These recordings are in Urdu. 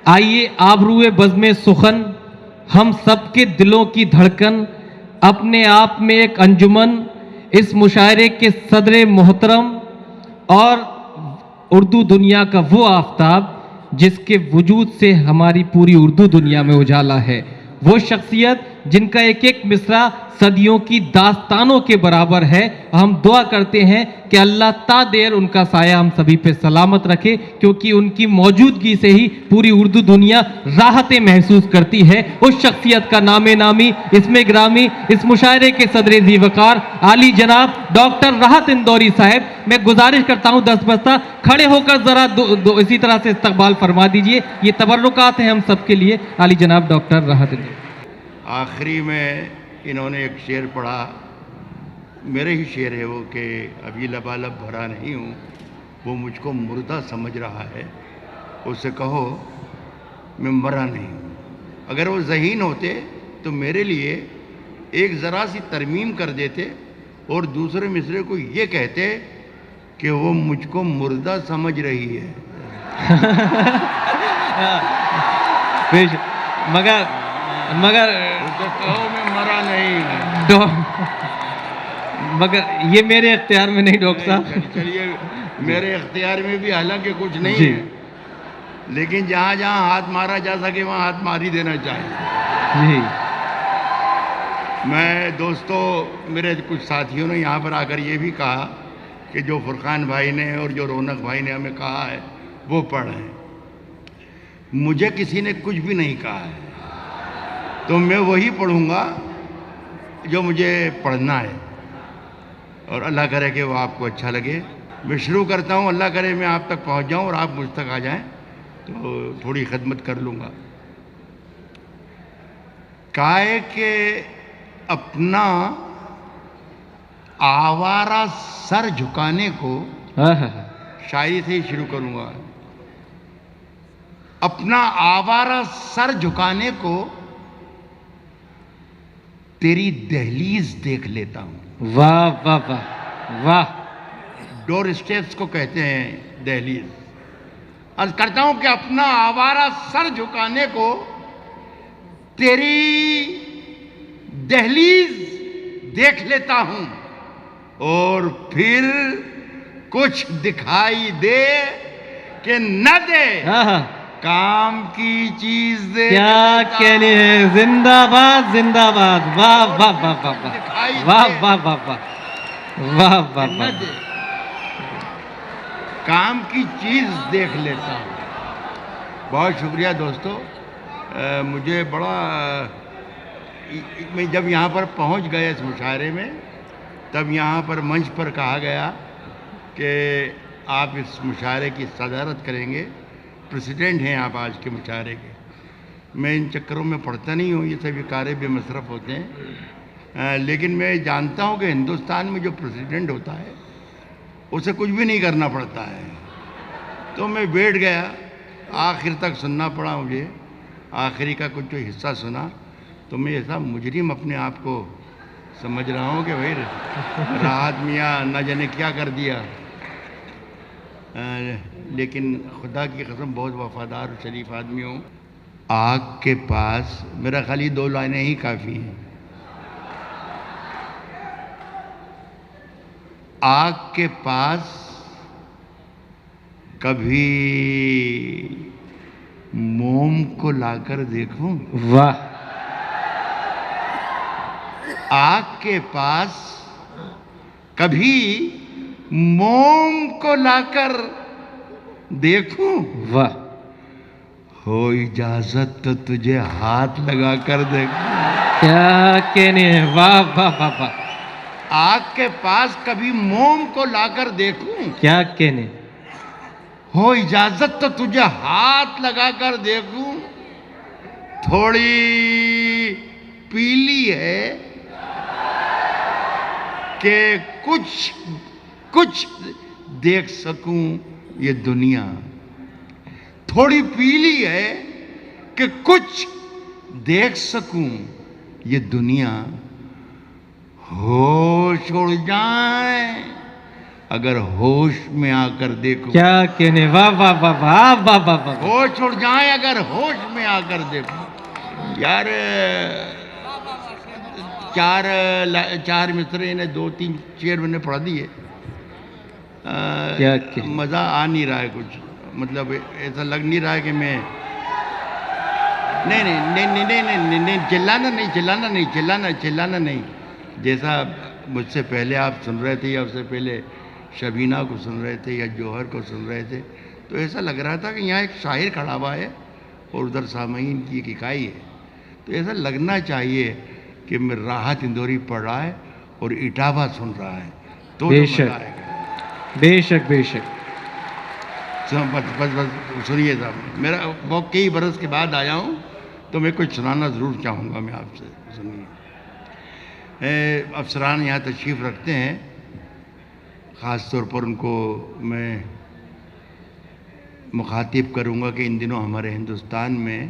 آئیے آبروئے بزم سخن، ہم سب کے دلوں کی دھڑکن، اپنے آپ میں ایک انجمن، اس مشاعرے کے صدر محترم اور اردو دنیا کا وہ آفتاب جس کے وجود سے ہماری پوری اردو دنیا میں اجالا ہے، وہ شخصیت جن کا ایک ایک مصرع صدیوں کی داستانوں کے برابر ہے. ہم دعا کرتے ہیں کہ اللہ تا دیر ان کا سایہ ہم سبھی پہ سلامت رکھے، کیونکہ ان کی موجودگی سے ہی پوری اردو دنیا راحتیں محسوس کرتی ہے. اس شخصیت کا نام نامی، اسم گرامی، اس مشاعرے کے صدر ذی وقار عالی جناب ڈاکٹر راحت اندوری صاحب، میں گزارش کرتا ہوں دست بستہ کھڑے ہو کر ذرا اسی طرح سے استقبال فرما دیجئے. یہ تبرکات ہیں ہم سب کے لیے. عالی جناب ڈاکٹر راحت اندوری. آخری میں انہوں نے ایک شعر پڑھا، میرے ہی شعر ہے وہ، کہ ابھی لبالب بھرا نہیں ہوں، وہ مجھ کو مردہ سمجھ رہا ہے، اس سے کہو میں مرا نہیں ہوں. اگر وہ ذہین ہوتے تو میرے لیے ایک ذرا سی ترمیم کر دیتے اور دوسرے مصرے کو یہ کہتے کہ وہ مجھ کو مردہ سمجھ رہی ہے. مگر کہو میں مرا نہیں. مگر یہ میرے اختیار میں نہیں ڈاکٹر صاحب. چلیے میرے اختیار میں بھی حالانکہ کچھ نہیں جی. ہے، لیکن جہاں جہاں ہاتھ مارا جا سکے وہاں ہاتھ مار ہی دینا چاہیے. جی. میں دوستو، میرے کچھ ساتھیوں نے یہاں پر آ کر یہ بھی کہا کہ جو فرقان بھائی نے اور جو رونق بھائی نے ہمیں کہا ہے وہ پڑھیں. مجھے کسی نے کچھ بھی نہیں کہا ہے، تو میں وہی پڑھوں گا جو مجھے پڑھنا ہے، اور اللہ کرے کہ وہ آپ کو اچھا لگے. میں شروع کرتا ہوں. اللہ کرے میں آپ تک پہنچ جاؤں اور آپ مجھ تک آ جائیں تو تھوڑی خدمت کر لوں گا. کائے کہ اپنا آوارہ سر جھکانے کو، شاعری سے ہی شروع کروں گا. اپنا آوارہ سر جھکانے کو تیری دہلیز دیکھ لیتا ہوں. واہ واہ واہ واہ. ڈور اسٹیپس کو کہتے ہیں دہلیز. عرض کرتا ہوں کہ اپنا آوارہ سر جھکانے کو تیری دہلیز دیکھ لیتا ہوں، اور پھر کچھ دکھائی دے کہ نہ دے، کام کی چیز دے. کیا کہنے ہیں. زندہ باد زندہ باد. واہ واہ واہ واہ واہ واہ واہ واہ واہ واہ نہ واہ. دے، کام کی چیز دیکھ لیتا ہوں. بہت شکریہ دوستو. مجھے بڑا، میں جب یہاں پر پہنچ گیا اس مشاعرے میں، تب یہاں پر منچ پر کہا گیا کہ آپ اس مشاعرے کی صدارت کریں گے، پریزیڈنٹ ہیں آپ آج کے مشاعرے کے. میں ان چکروں میں پڑھتا نہیں ہوں، یہ سب کارے بے مصرف ہوتے ہیں، لیکن میں جانتا ہوں کہ ہندوستان میں جو پریزیڈنٹ ہوتا ہے اسے کچھ بھی نہیں کرنا پڑتا ہے. تو میں بیٹھ گیا، آخر تک سننا پڑا مجھے. آخری کا کچھ جو حصہ سنا تو میں ایسا مجرم اپنے آپ کو سمجھ رہا ہوں کہ بھائی راحت میاں نہ جانے کیا کر دیا. لیکن خدا کی قسم بہت وفادار اور شریف آدمی ہوں. آگ کے پاس، میرا خالی 2 لائنیں ہی کافی ہیں. آگ کے پاس کبھی موم کو لا کر دیکھوں. واہ. آگ کے پاس کبھی موم کو لا کر دیکھوں. واہ. ہو اجازت تو تجھے ہاتھ لگا کر دیکھوں. کیا کہنے ہیں. واہ واہ واہ واہ. آگ کے پاس کبھی موم کو لا کر دیکھوں. کیا کہنے. ہو اجازت تو تجھے ہاتھ لگا کر دیکھوں. تھوڑی پیلی ہے کہ کچھ دیکھ سکوں یہ دنیا. تھوڑی پیلی ہے کہ کچھ دیکھ سکوں یہ دنیا. ہوش اڑ جائیں اگر ہوش میں آ کر دیکھو. کیا کہنے, واہ واہ واہ واہ واہ واہ واہ. ہوش اڑ جائیں اگر ہوش میں آ کر دیکھو. یار چار مصرے نے 2-3 شعر میں نے پڑھ دیے. کیا کہ مزہ آ نہیں رہا ہے کچھ, مطلب ایسا لگ نہیں رہا ہے کہ میں نہیں چلانا نہیں. جیسا مجھ سے پہلے آپ سن رہے تھے یا اس سے پہلے شبینہ کو سن رہے تھے یا جوہر کو سن رہے تھے, تو ایسا لگ رہا تھا کہ یہاں ایک شاعر کھڑا ہوا ہے اور ادھر سامعین کی ایک اکائی ہے. تو ایسا لگنا چاہیے کہ میں راحت اندوری پڑھ رہا ہے اور اٹاوا سن رہا ہے, تو بے مزہ شک آئے گا. بے شک بے شک. بس سنیے صاحب, میرا بہت کئی برس کے بعد آیا ہوں تو میں کچھ سنانا ضرور چاہوں گا میں آپ سے. سنیے, افسران یہاں تشریف رکھتے ہیں, خاص طور پر ان کو میں مخاطب کروں گا کہ ان دنوں ہمارے ہندوستان میں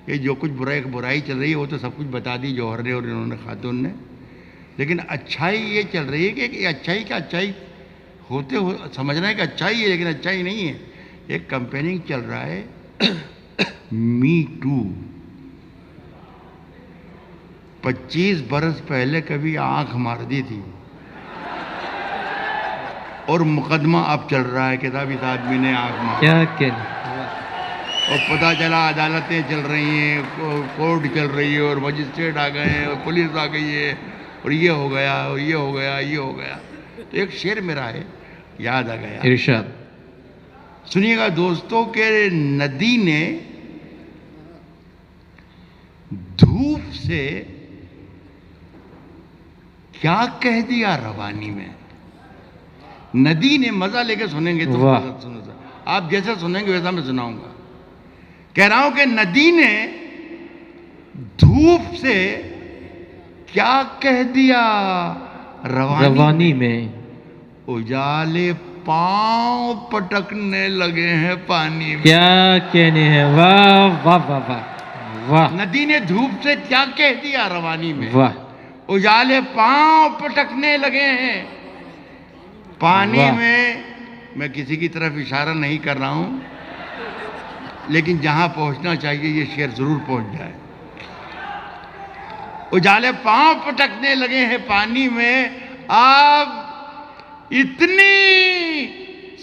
یہ جو کچھ برائی چل رہی ہے وہ تو سب کچھ بتا دی جوہر نے اور انہوں نے خاتون نے, لیکن اچھائی یہ چل رہی ہے کہ اچھائی کا اچھائی ہوتے سمجھنا ہے کہ اچھائی ہے, لیکن اچھائی نہیں ہے. ایک کمپیننگ چل رہا ہے می ٹو. 25 برس پہلے کبھی آنکھ مار دی تھی اور مقدمہ اب چل رہا ہے کہ صاحب اس آدمی نے آنکھ مار. کیا کہنے, اور پتہ چلا عدالتیں چل رہی ہیں, کورٹ چل رہی ہے اور مجسٹریٹ آ گئے ہیں اور پولیس آ گئی ہے اور یہ ہو گیا اور یہ ہو گیا یہ ہو گیا. تو ایک شعر میرا ہے یاد آ گیا, ارشاد. سنیے گا دوستوں کہ ندی نے دھوپ سے کیا کہہ دیا روانی میں. ندی نے, مزہ لے کے سنیں گے تو آپ جیسے سنیں گے ویسا میں سناؤں گا. کہہ رہا ہوں کہ ندی نے دھوپ سے کیا کہہ دیا روانی میں. اجالے پاؤں پٹکنے لگے ہیں پانی میں. کیا کہنے ہیں, واہ واہ واہ واہ واہ. ندی نے دھوپ سے کیا کہہ دیا روانی میں, واہ. اجالے پاؤں پٹکنے لگے ہیں پانی میں. میں کسی کی طرف اشارہ نہیں کر رہا ہوں, لیکن جہاں پہنچنا چاہیے یہ شعر ضرور پہنچ جائے. اجالے پاؤں پٹکنے لگے ہیں پانی میں, اب اتنی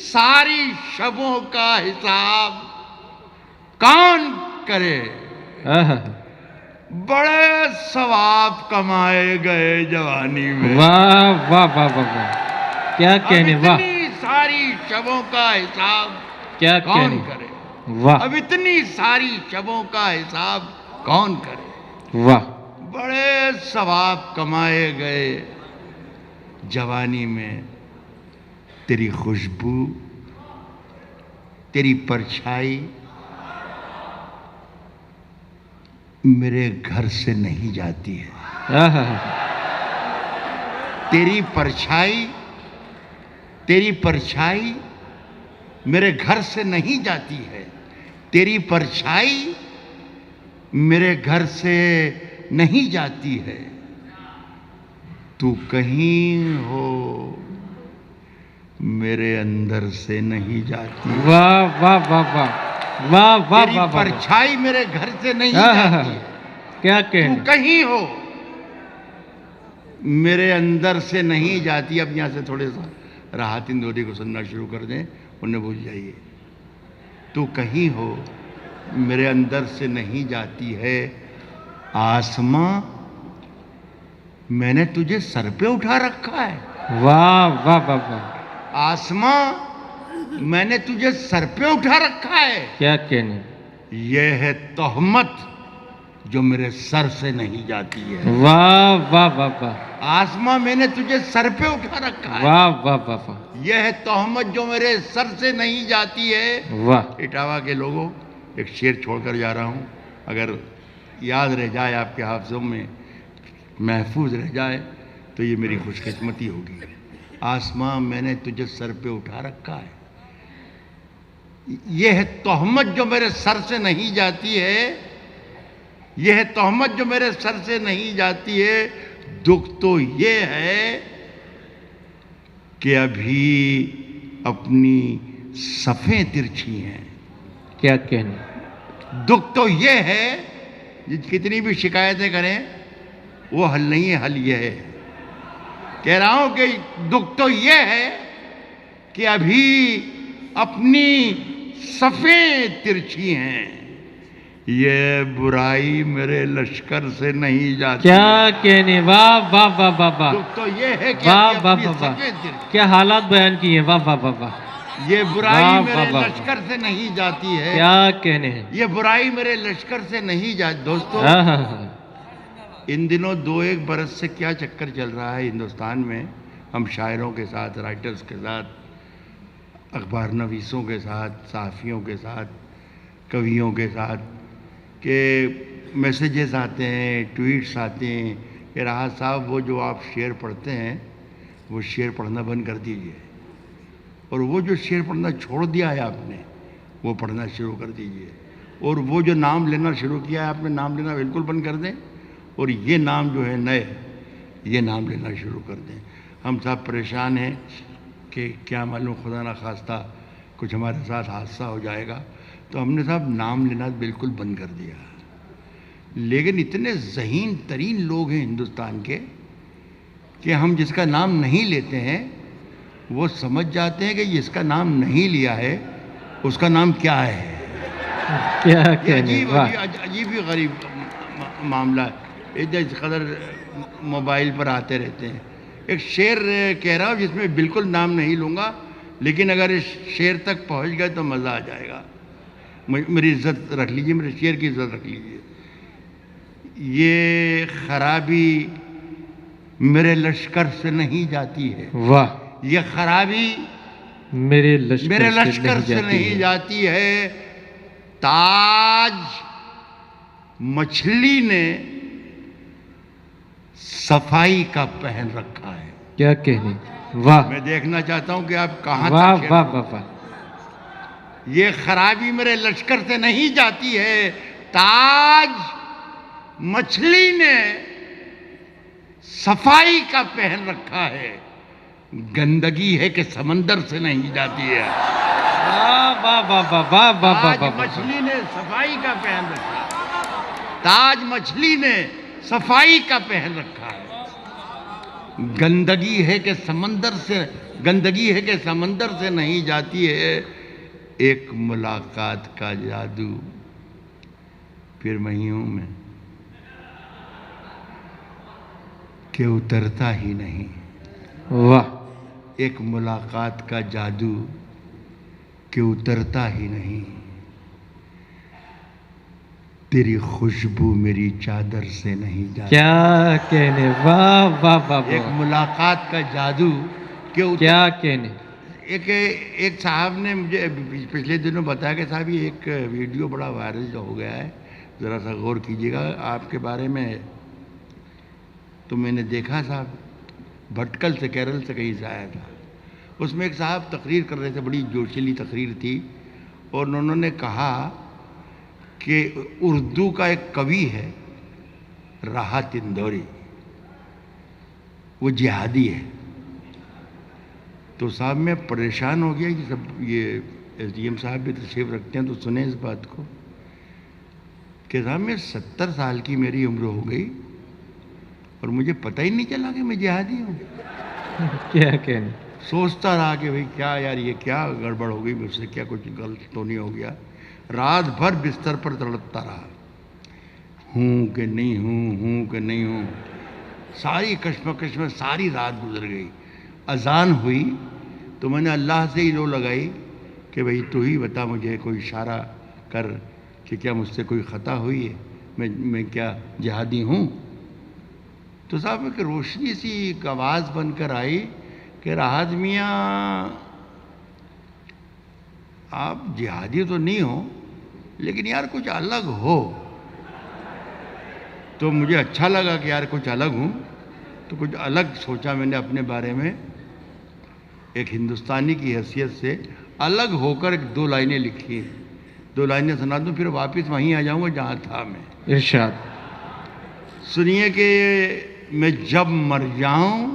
ساری شبوں کا حساب کون کرے. بڑے ثواب کمائے گئے جوانی میں. واہ واہ واہ واہ واہ. کیا کہنے, واہ. اتنی ساری شبوں کا حساب کیا کون کہنے, کرے. واہ. اب اتنی ساری شبوں کا حساب کون کرے. واہ. بڑے ثواب کمائے گئے جوانی میں. تیری خوشبو, تیری پرچھائی میرے گھر سے نہیں جاتی ہے. تیری پرچھائی میرے گھر سے نہیں جاتی ہے. تیری پرچھائی میرے گھر سے نہیں جاتی ہے. تو کہیں ہو میرے اندر سے نہیں جاتی. واہ واہ واہ واہ واہ واہ. تیری پرچھائی میرے گھر سے نہیں جاتی ہے. کیا کہنے, تو کہیں ہو میرے اندر سے نہیں جاتی. اب یہاں سے تھوڑے سا راحت اندوری کو سننا شروع کر دیں, انہیں بھول جائیے. تو کہیں ہو میرے اندر سے نہیں جاتی ہے. آسماں میں نے تجھے سر پہ اٹھا رکھا ہے. واہ واہ واہ واہ. آسماں میں نے تجھے سر پہ اٹھا رکھا ہے. کیا کہنے, یہ ہے تہمت جو میرے سر سے نہیں جاتی ہے. واہ واہ واہ واہ. آسماں میں نے تجھے سر پہ اٹھا رکھا ہے. واہ واہ واہ واہ. یہ ہے تہمت جو میرے سر سے نہیں جاتی ہے. واہ. اٹاوا کے لوگوں, ایک شعر چھوڑ کر جا رہا ہوں, اگر یاد رہ جائے آپ کے حافظوں میں محفوظ رہ جائے تو یہ میری خوش قسمتی ہوگی. آسماں میں نے تجھے سر پہ اٹھا رکھا ہے. یہ ہے تہمت جو میرے سر سے نہیں جاتی ہے. یہ ہے تہمت جو میرے سر سے نہیں جاتی ہے. دکھ تو یہ ہے کہ ابھی اپنی صفیں ترچھی ہیں. کیا کہنے. دکھ تو یہ ہے کتنی بھی شکایتیں کریں وہ حل نہیں ہے, حل یہ ہے. کہہ رہا ہوں کہ دکھ تو یہ ہے کہ ابھی اپنی صفیں ترچھی ہیں. یہ برائی میرے لشکر سے نہیں جاتی. کیا کہنے. واہ واہ واہ واہ واہ. دکھ تو یہ ہے کہ واہ ابھی واہ اپنی واہ واہ. صفیں ترچھی. کیا حالات بیان کیے. واہ واہ واہ واہ. یہ برائی واہ میرے واہ واہ. لشکر سے نہیں جاتی ہے. کیا کہنے ہیں. یہ برائی میرے لشکر سے نہیں جاتی. دوستو ہاں ہاں ہاں. ان دنوں 2-1 برس سے کیا چکر چل رہا ہے ہندوستان میں, ہم شاعروں کے ساتھ, رائٹرز کے ساتھ, اخبار نویسوں کے ساتھ, صحافیوں کے ساتھ, کویوں کے ساتھ, کہ میسیجز آتے ہیں, ٹویٹس آتے ہیں کہ راحت صاحب وہ جو آپ شعر پڑھتے ہیں وہ شعر پڑھنا بند کر دیجئے, اور وہ جو شعر پڑھنا چھوڑ دیا ہے آپ نے وہ پڑھنا شروع کر دیجئے, اور وہ جو نام لینا شروع کیا ہے آپ نے نام لینا بالکل بند کر دیں, اور یہ نام جو ہے نئے یہ نام لینا شروع کر دیں. ہم سب پریشان ہیں کہ کیا معلوم خدا نہ خواستہ کچھ ہمارے ساتھ حادثہ ہو جائے گا, تو ہم نے صاحب نام لینا بالکل بند کر دیا. لیکن اتنے ذہین ترین لوگ ہیں ہندوستان کے کہ ہم جس کا نام نہیں لیتے ہیں وہ سمجھ جاتے ہیں کہ جس کا نام نہیں لیا ہے اس کا نام کیا ہے. کیا یہ کہنے. واہ. عجیب ہی غریب معاملہ ہے. اس قدر موبائل پر آتے رہتے ہیں. ایک شعر کہہ رہا ہوں جس میں بالکل نام نہیں لوں گا, لیکن اگر اس شعر تک پہنچ گئے تو مزہ آ جائے گا. میری عزت رکھ لیجئے, میرے شعر کی عزت رکھ لیجئے. یہ خرابی میرے لشکر سے نہیں جاتی ہے. واہ. یہ خرابی میرے میرے لشکر سے نہیں جاتی ہے. تاج مچھلی نے صفائی کا پہن رکھا ہے. کیا کہنے. واہ. میں دیکھنا چاہتا ہوں کہ آپ کہاں واہ تک واہ واہ واہ. یہ خرابی میرے لشکر سے نہیں جاتی ہے. تاج مچھلی نے صفائی کا پہن رکھا ہے. گندگی ہے کہ سمندر سے نہیں جاتی ہے. واہ واہ واہ واہ واہ واہ واہ تاج واہ. مچھلی نے صفائی کا پہن رکھا ہے. تاج مچھلی نے صفائی کا پہن رکھا ہے. گندگی ہے کہ سمندر سے نہیں جاتی ہے. ایک ملاقات کا جادو پھر مہیوں میں کہ اترتا ہی نہیں. واہ. ایک ملاقات کا جادو کہ اترتا ہی نہیں. تیری خوشبو میری چادر سے نہیں جاتی. کیا کہنے. واہ واہ واہ ایک واہ. ملاقات کا جادو کہ کیا کہنے. ایک صاحب نے مجھے پچھلے دنوں بتایا کہ صاحب یہ ایک ویڈیو بڑا وائرل ہو گیا ہے, ذرا سا غور کیجیے گا آپ کے بارے میں. تو میں نے دیکھا صاحب بھٹکل سے, کیرل سے کہیں سے آیا تھا. اس میں ایک صاحب تقریر کر رہے تھے, بڑی جوشیلی تقریر تھی, اور انہوں نے کہا کہ اردو کا ایک کوی ہے راحت اندوری, وہ جہادی ہے. تو صاحب میں پریشان ہو گیا کہ سب یہ ایس ڈی ایم صاحب بھی تشریف رکھتے ہیں تو سنیں اس بات کو کہ صاحب میں 70 سال کی میری عمر ہو گئی اور مجھے پتہ ہی نہیں چلا کہ میں جہادی ہوں. کیا کہنے. سوچتا رہا کہ بھئی کیا یار یہ کیا گڑبڑ ہو گئی مجھ سے, کیا کچھ غلط تو نہیں ہو گیا. رات بھر بستر پر تڑپتا رہا, ہوں کہ نہیں ہوں کہ نہیں ہوں. ساری کشمکش میں ساری رات گزر گئی. اذان ہوئی تو میں نے اللہ سے ہی لو لگائی کہ بھئی تو ہی بتا, مجھے کوئی اشارہ کر کہ کیا مجھ سے کوئی خطا ہوئی ہے, میں کیا جہادی ہوں. تو صاحب ایک روشنی سی ایک آواز بن کر آئی کہ راحت میاں آپ جہادی تو نہیں ہو لیکن یار کچھ الگ ہو. تو مجھے اچھا لگا کہ یار کچھ الگ ہوں, تو کچھ الگ سوچا میں نے اپنے بارے میں. ایک ہندوستانی کی حیثیت سے الگ ہو کر 2 لائنیں لکھی. 2 لائنیں سنا دوں پھر واپس وہیں آ جاؤں گا جہاں تھا میں. ارشاد. سنیے کہ میں جب مر جاؤں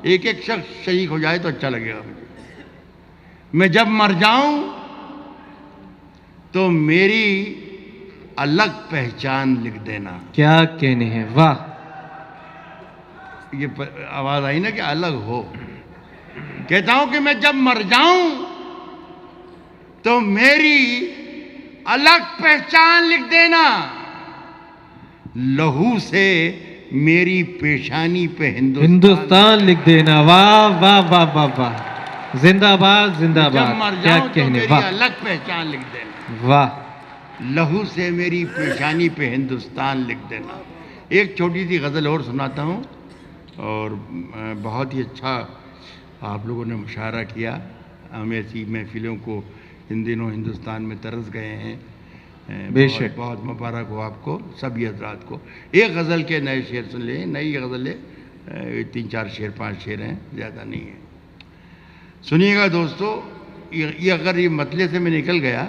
ایک ایک شخص شریک ہو جائے تو اچھا لگے گا مجھے. میں جب مر جاؤں تو میری الگ پہچان لکھ دینا. کیا کہنے ہیں، واہ. یہ آواز آئی نا کہ الگ ہو. کہتا ہوں کہ میں جب مر جاؤں تو میری الگ پہچان لکھ دینا. لہو سے میری پیشانی پہ ہندوستان لکھ دینا. واہ واہ واہ واہ واہ. زندہ باد زندہ جب مر باد. کیا جاؤں تو کہنے، میری واہ الگ پہچان لکھ دینا. واہ. لہو سے میری پیشانی پہ ہندوستان لکھ دینا. ایک چھوٹی سی غزل اور سناتا ہوں. اور بہت ہی اچھا آپ لوگوں نے مشاعرہ کیا. ہم ایسی محفلوں کو ان دنوں ہندوستان میں ترس گئے ہیں. بے بہت شک. بہت مبارک ہو آپ کو سبھی حضرات کو. ایک غزل کے نئے شعر سن لیں. نئی غزل ہے، 3-4 شعر 5 شعر ہیں، زیادہ نہیں ہے. سنیے گا دوستو. یہ اگر یہ مطلع سے میں نکل گیا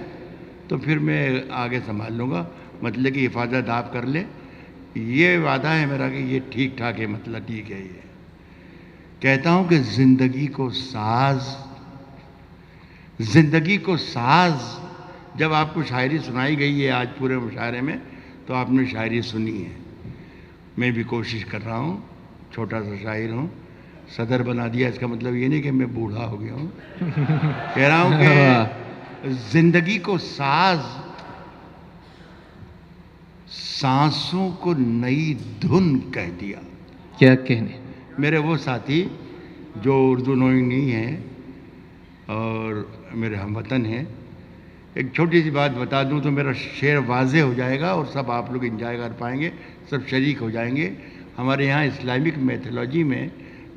تو پھر میں آگے سنبھال لوں گا. مطلع کی حفاظت آپ کر لیں. یہ وعدہ ہے میرا کہ یہ ٹھیک ٹھاک ہے، مطلب ٹھیک ہے. یہ کہتا ہوں کہ زندگی کو ساز. جب آپ کو شاعری سنائی گئی ہے آج پورے مشاعرے میں تو آپ نے شاعری سنی ہے. میں بھی کوشش کر رہا ہوں، چھوٹا سا شاعر ہوں. صدر بنا دیا اس کا مطلب یہ نہیں کہ میں بوڑھا ہو گیا ہوں. کہہ رہا ہوں کہ زندگی کو ساز، سانسوں کو نئی دھن کہہ دیا. کیا کہنے. میرے وہ ساتھی جو اردو نوئی نہیں ہیں اور میرے ہم وطن ہیں، ایک چھوٹی سی بات بتا دوں تو میرا شعر واضح ہو جائے گا اور سب آپ لوگ انجوائے کر پائیں گے، سب شریک ہو جائیں گے. ہمارے یہاں اسلامک میتھولوجی میں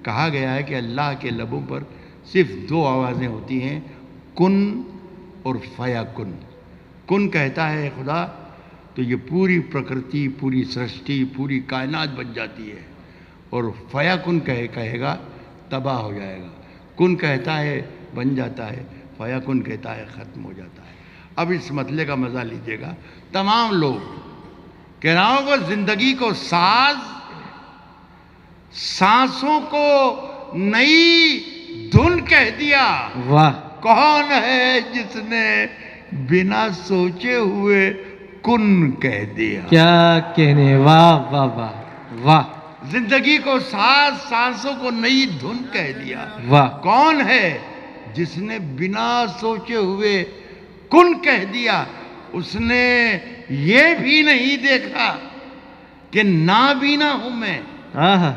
کہا گیا ہے کہ اللہ کے لبوں پر صرف 2 آوازیں ہوتی ہیں، کن اور فیکن. کن کہتا ہے خدا تو یہ پوری پرکرتی، پوری سرشٹی، پوری کائنات بن جاتی ہے. اور فیکن کہے گا تباہ ہو جائے گا. کن کہتا ہے بن جاتا ہے، فیکن کہتا ہے ختم ہو جاتا ہے. اب اس مسئلے کا مزہ لیجیے گا تمام لوگ. کہہ رہا ہوں کہ زندگی کو ساز، سانسوں کو نئی دھن کہہ دیا. واہ. کون ہے جس نے بنا سوچے ہوئے کن کہہ دیا. کیا کہنے. واہ واہ واہ واہ. زندگی کو ساز، سانسوں کو نئی دھن کہہ دیا. واہ. کون ہے جس نے بنا سوچے ہوئے کن کہہ دیا. اس نے یہ بھی نہیں دیکھا کہ نابینا ہوں میں. آہا.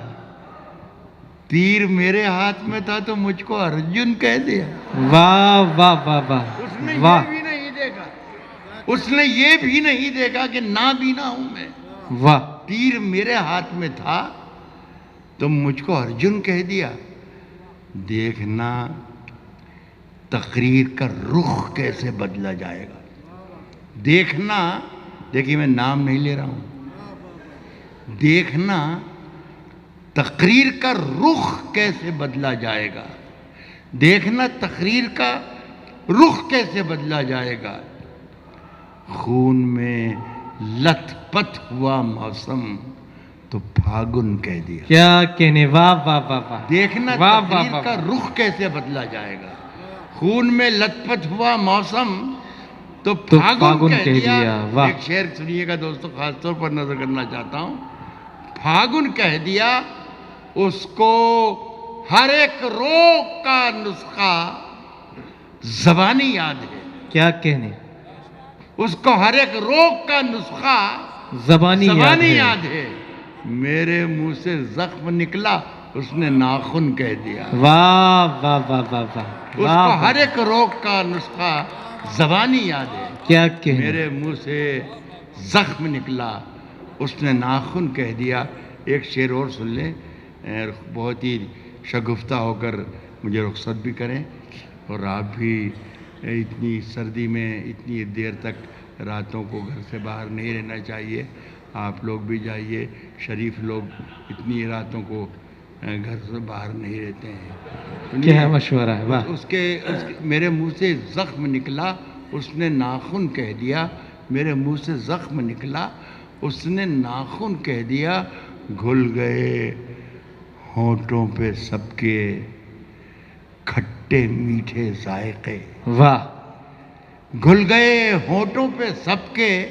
تیر میرے ہاتھ میں تھا تو مجھ کو ارجن کہہ دیا. واہ واہ واہ واہ. اس نے واہ یہ بھی نہیں دیکھا، اس نے یہ بھی نہیں دیکھا کہ نابینا ہوں میں. واہ. تیر میرے ہاتھ میں تھا تو مجھ کو ارجن کہہ دیا. دیکھنا تقریر کا رخ کیسے بدلا جائے گا. دیکھنا، دیکھیے میں نام نہیں لے رہا ہوں. دیکھنا تقریر کا رخ کیسے بدلا جائے گا. دیکھنا تقریر کا رخ کیسے بدلا جائے گا. خون میں لت پت ہوا موسم تو پھاگن کہہ دیا. کیا کہنے. واہ واہ واہ واہ. دیکھنا واہ واہ تقریر واہ کا واہ. رخ کیسے بدلا جائے گا. خون میں لت پت ہوا موسم تو تو پھاگن پھاگن کہہ کہہ دیا. دیا. واہ. ایک شعر سنیے گا دوستو، خاص طور پر نظر کرنا چاہتا ہوں. پھاگن کہہ دیا. اس کو ہر ایک روگ کا نسخہ زبانی یاد ہے. کیا کہنے. اس کو ہر ایک روگ کا نسخہ زبانی یاد ہے. میرے منہ سے زخم نکلا اس نے ناخن کہہ دیا. واہ واہ واہ واہ واہ. اس کو ہر ایک روگ کا نسخہ زبانی یاد ہے. کیا کہنے. میرے منہ سے زخم نکلا اس نے ناخن کہہ دیا. ایک شعر اور سن لیں، بہت ہی شگفتہ ہو کر مجھے رخصت بھی کریں. اور آپ بھی اتنی سردی میں اتنی دیر تک راتوں کو گھر سے باہر نہیں رہنا چاہیے. آپ لوگ بھی جائیے. شریف لوگ اتنی راتوں کو گھر سے باہر نہیں رہتے ہیں. کیا مشورہ ہے. واہ. اس کے میرے منہ سے زخم نکلا اس نے ناخن کہہ دیا. میرے منہ سے زخم نکلا اس نے ناخن کہہ دیا. گھل گئے ہونٹوں پہ سب کے کھٹے میٹھے ذائقے، واہ گھل گئے ہونٹوں پہ سب کے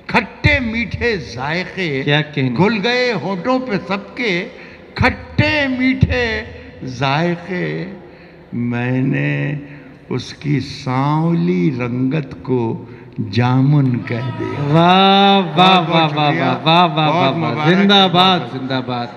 کھٹے میٹھے ذائقے، کیا کہنے، گھل گئے ہونٹوں پہ سب کے کھٹے میٹھے ذائقے، میں نے اس کی سانولی رنگت کو جامن کہہ دیا۔ واہ واہ بہت واہ واہ شکریہ، واہ واہ واہ بہت واہ، مبارک، زندہ باد بہت- زندہ باد۔